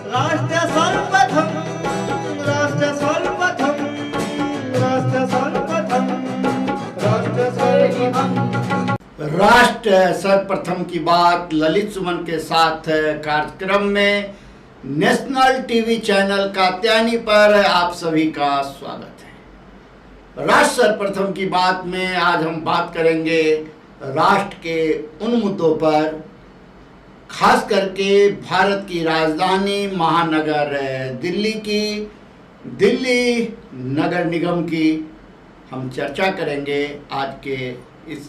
राष्ट्र सर्वप्रथम, राष्ट्र सर्वप्रथम, राष्ट्र सर्वप्रथम, राष्ट्र सर्वप्रथम। राष्ट्र सर्वप्रथम की बात ललित सुमन के साथ कार्यक्रम में नेशनल टीवी चैनल कात्यायनी पर आप सभी का स्वागत है। राष्ट्र सर्वप्रथम की बात में आज हम बात करेंगे राष्ट्र के उन मुद्दों पर, खास करके भारत की राजधानी महानगर दिल्ली की, दिल्ली नगर निगम की हम चर्चा करेंगे आज के इस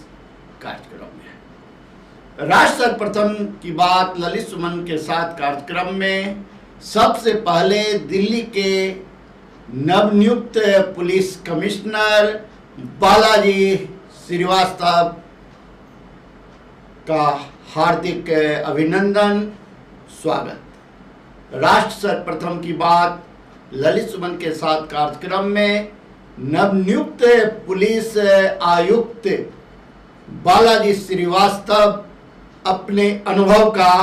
कार्यक्रम में। राष्ट्र सर्वप्रथम की बात ललित सुमन के साथ कार्यक्रम में सबसे पहले दिल्ली के नवनियुक्त पुलिस कमिश्नर बालाजी श्रीवास्तव का हार्दिक अभिनंदन, स्वागत। राष्ट्र सर्वप्रथम की बात ललित सुमन के साथ कार्यक्रम में नवनियुक्त पुलिस आयुक्त बालाजी श्रीवास्तव अपने अनुभव का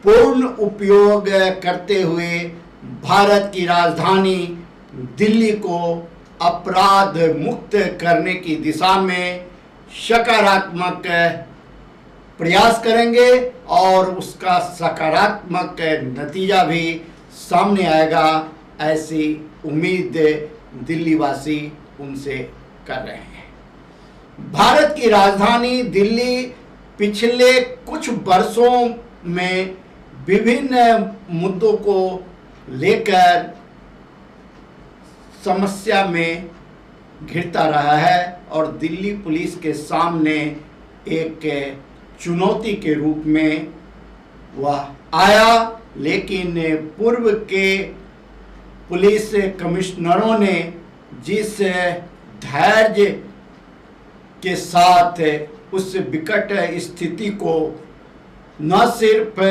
पूर्ण उपयोग करते हुए भारत की राजधानी दिल्ली को अपराध मुक्त करने की दिशा में सकारात्मक प्रयास करेंगे और उसका सकारात्मक नतीजा भी सामने आएगा, ऐसी उम्मीद दिल्ली वासी उनसे कर रहे हैं। भारत की राजधानी दिल्ली पिछले कुछ वर्षों में विभिन्न मुद्दों को लेकर समस्या में घिरता रहा है और दिल्ली पुलिस के सामने एक चुनौती के रूप में वह आया, लेकिन पूर्व के पुलिस कमिश्नरों ने जिस धैर्य के साथ उस विकट स्थिति को न सिर्फ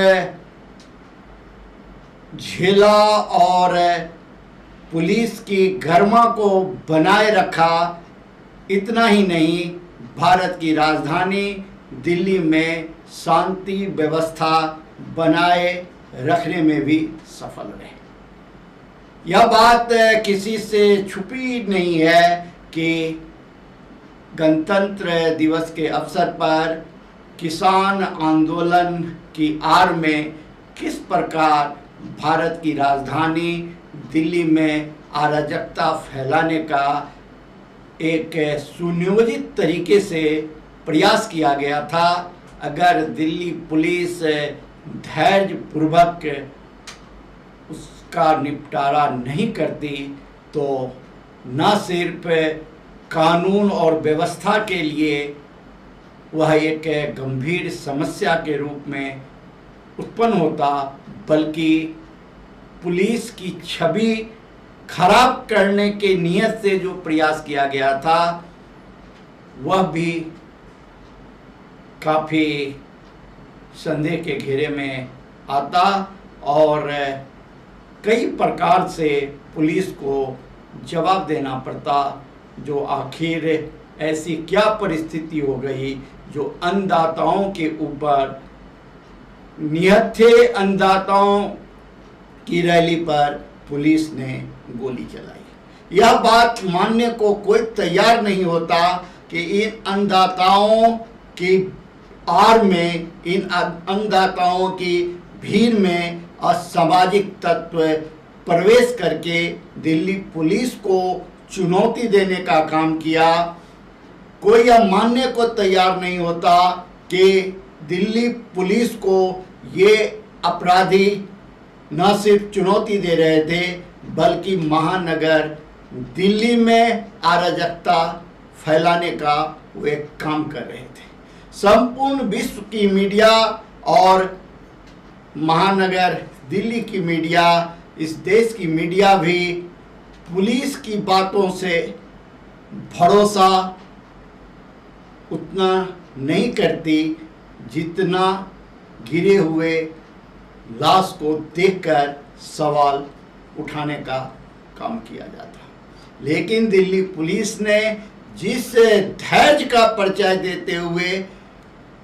झेला और पुलिस की गरिमा को बनाए रखा, इतना ही नहीं भारत की राजधानी दिल्ली में शांति व्यवस्था बनाए रखने में भी सफल रहे। यह बात किसी से छुपी नहीं है कि गणतंत्र दिवस के अवसर पर किसान आंदोलन की आड़ में किस प्रकार भारत की राजधानी दिल्ली में अराजकता फैलाने का एक सुनियोजित तरीके से प्रयास किया गया था। अगर दिल्ली पुलिस धैर्यपूर्वक उसका निपटारा नहीं करती तो न सिर्फ कानून और व्यवस्था के लिए वह एक गंभीर समस्या के रूप में उत्पन्न होता, बल्कि पुलिस की छवि खराब करने के नियत से जो प्रयास किया गया था वह भी काफ़ी संदेह के घेरे में आता और कई प्रकार से पुलिस को जवाब देना पड़ता, जो आखिर ऐसी क्या परिस्थिति हो गई जो अन्नदाताओं के ऊपर निहत्थे अन्नदाताओं की रैली पर पुलिस ने गोली चलाई। यह बात मानने को कोई तैयार नहीं होता कि इन अन्नदाताओं की आड़ में, इन अन्नदाताओं की भीड़ में असामाजिक तत्व प्रवेश करके दिल्ली पुलिस को चुनौती देने का काम किया। कोई यह मानने को तैयार नहीं होता कि दिल्ली पुलिस को ये अपराधी न सिर्फ चुनौती दे रहे थे बल्कि महानगर दिल्ली में अराजकता फैलाने का वो एक काम कर रहे थे। संपूर्ण विश्व की मीडिया और महानगर दिल्ली की मीडिया, इस देश की मीडिया भी पुलिस की बातों से भरोसा उतना नहीं करती जितना गिरे हुए लाश को देखकर सवाल उठाने का काम किया जाता। लेकिन दिल्ली पुलिस ने जिस धैर्य का परिचय देते हुए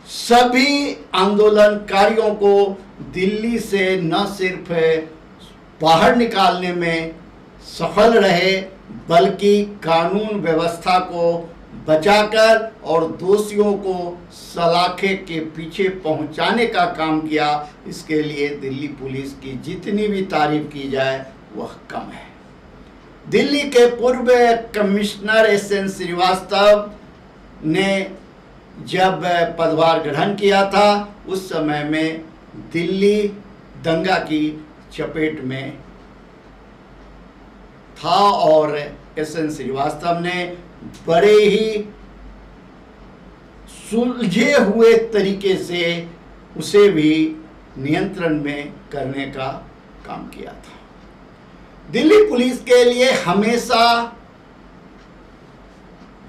सभी आंदोलनकारियों को दिल्ली से न सिर्फ बाहर निकालने में सफल रहे, बल्कि कानून व्यवस्था को बचाकर और दोषियों को सलाखे के पीछे पहुंचाने का काम किया। इसके लिए दिल्ली पुलिस की जितनी भी तारीफ की जाए वह कम है। दिल्ली के पूर्व कमिश्नर एस.एन. श्रीवास्तव ने जब पदभार ग्रहण किया था, उस समय में दिल्ली दंगा की चपेट में था और एस.एन. श्रीवास्तव ने बड़े ही सुलझे हुए तरीके से उसे भी नियंत्रण में करने का काम किया था। दिल्ली पुलिस के लिए हमेशा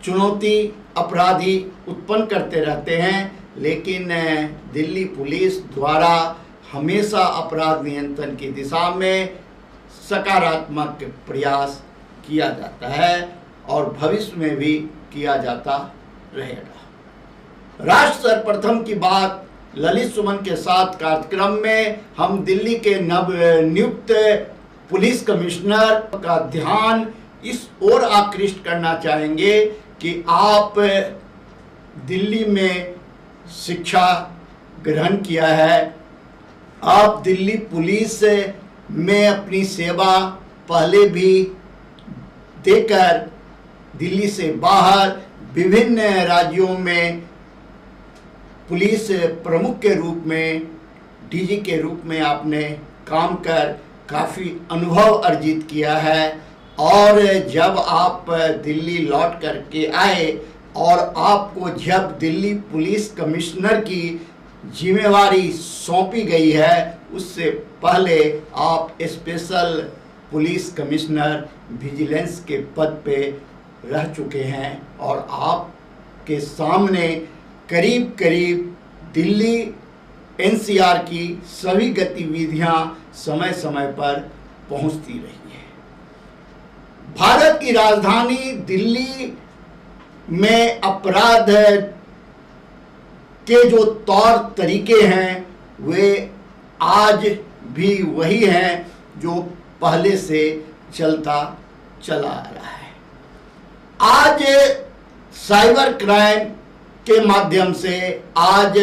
चुनौती अपराधी उत्पन्न करते रहते हैं, लेकिन दिल्ली पुलिस द्वारा हमेशा अपराध नियंत्रण की दिशा में सकारात्मक प्रयास किया जाता है और भविष्य में भी किया जाता रहेगा। राष्ट्र सर्वप्रथम की बात ललित सुमन के साथ कार्यक्रम में हम दिल्ली के नव नियुक्त पुलिस कमिश्नर का ध्यान इस ओर आकृष्ट करना चाहेंगे कि आप दिल्ली में शिक्षा ग्रहण किया है, आप दिल्ली पुलिस में अपनी सेवा पहले भी देकर दिल्ली से बाहर विभिन्न राज्यों में पुलिस प्रमुख के रूप में, डीजी के रूप में आपने काम कर काफ़ी अनुभव अर्जित किया है। और जब आप दिल्ली लौट करके आए और आपको जब दिल्ली पुलिस कमिश्नर की जिम्मेवारी सौंपी गई है, उससे पहले आप स्पेशल पुलिस कमिश्नर विजिलेंस के पद पे रह चुके हैं और आपके सामने करीब करीब दिल्ली एनसीआर की सभी गतिविधियां समय समय पर पहुंचती रही है। भारत की राजधानी दिल्ली में अपराध के जो तौर तरीके हैं वे आज भी वही हैं जो पहले से चलता चला आ रहा है। आज साइबर क्राइम के माध्यम से, आज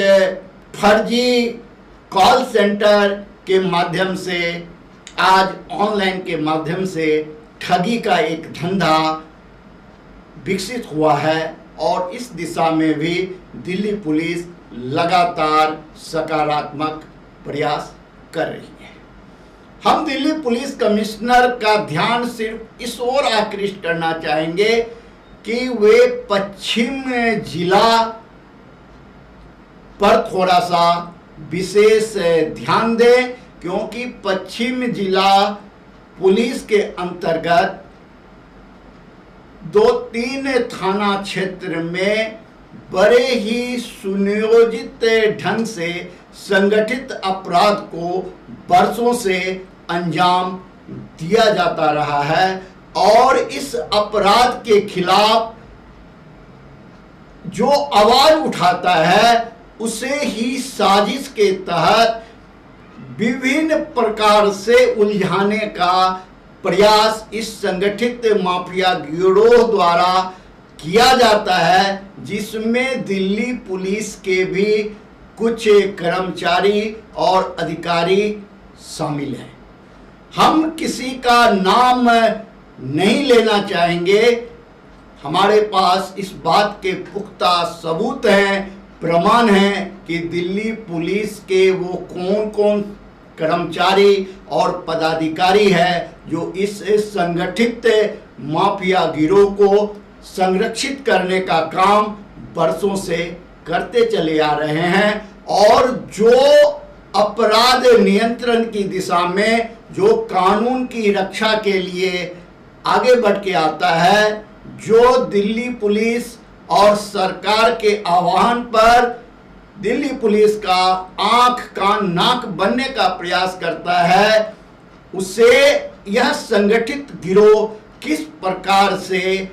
फर्जी कॉल सेंटर के माध्यम से, आज ऑनलाइन के माध्यम से ठगी का एक धंधा विकसित हुआ है और इस दिशा में भी दिल्ली पुलिस लगातार सकारात्मक प्रयास कर रही है। हम दिल्ली पुलिस कमिश्नर का ध्यान सिर्फ इस ओर आकृष्ट करना चाहेंगे कि वे पश्चिम जिला पर थोड़ा सा विशेष ध्यान दें, क्योंकि पश्चिम जिला पुलिस के अंतर्गत 2-3 थाना क्षेत्र में बड़े ही सुनियोजित ढंग से संगठित अपराध को वर्षों से अंजाम दिया जाता रहा है और इस अपराध के खिलाफ जो आवाज उठाता है उसे ही साजिश के तहत विभिन्न प्रकार से उलझाने का प्रयास इस संगठित माफिया गिरोह द्वारा किया जाता है, जिसमें दिल्ली पुलिस के भी कुछ कर्मचारी और अधिकारी शामिल हैं। हम किसी का नाम नहीं लेना चाहेंगे, हमारे पास इस बात के पुख्ता सबूत हैं, प्रमाण हैं कि दिल्ली पुलिस के वो कौन कौन कर्मचारी और पदाधिकारी है जो इस संगठित माफिया गिरोह को संरक्षित करने का काम वर्षों से करते चले आ रहे हैं और जो अपराध नियंत्रण की दिशा में, जो कानून की रक्षा के लिए आगे बढ़ के आता है, जो दिल्ली पुलिस और सरकार के आह्वान पर दिल्ली पुलिस का आंख कान नाक बनने का प्रयास करता है, उसे यह संगठित गिरोह किस प्रकार से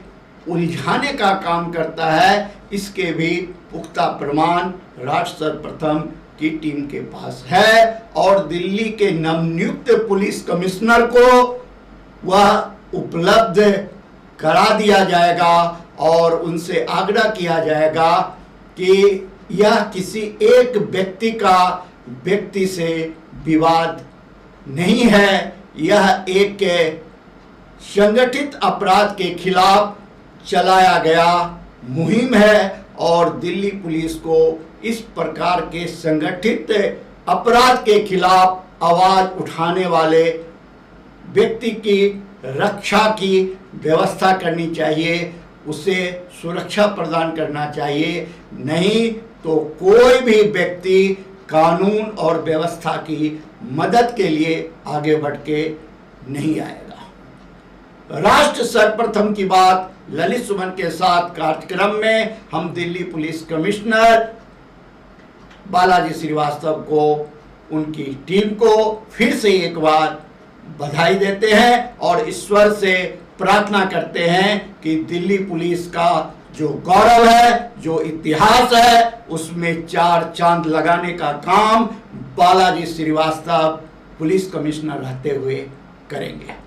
उलझाने का काम करता है, इसके भी पुख्ता प्रमाण राष्ट्र सर्वप्रथम की टीम के पास है और दिल्ली के नवनियुक्त पुलिस कमिश्नर को वह उपलब्ध करा दिया जाएगा और उनसे आग्रह किया जाएगा कि यह किसी एक व्यक्ति से विवाद नहीं है, यह एक संगठित अपराध के खिलाफ चलाया गया मुहिम है और दिल्ली पुलिस को इस प्रकार के संगठित अपराध के खिलाफ आवाज उठाने वाले व्यक्ति की रक्षा की व्यवस्था करनी चाहिए, उसे सुरक्षा प्रदान करना चाहिए। नहीं तो कोई भी व्यक्ति कानून और व्यवस्था की मदद के लिए आगे बढ़ के नहीं आएगा। राष्ट्र सर्वप्रथम की बात ललित सुमन के साथ कार्यक्रम में हम दिल्ली पुलिस कमिश्नर बालाजी श्रीवास्तव को, उनकी टीम को फिर से एक बार बधाई देते हैं और ईश्वर से प्रार्थना करते हैं कि दिल्ली पुलिस का जो गौरव है, जो इतिहास है, उसमें 4 चांद लगाने का काम बालाजी श्रीवास्तव पुलिस कमिश्नर रहते हुए करेंगे।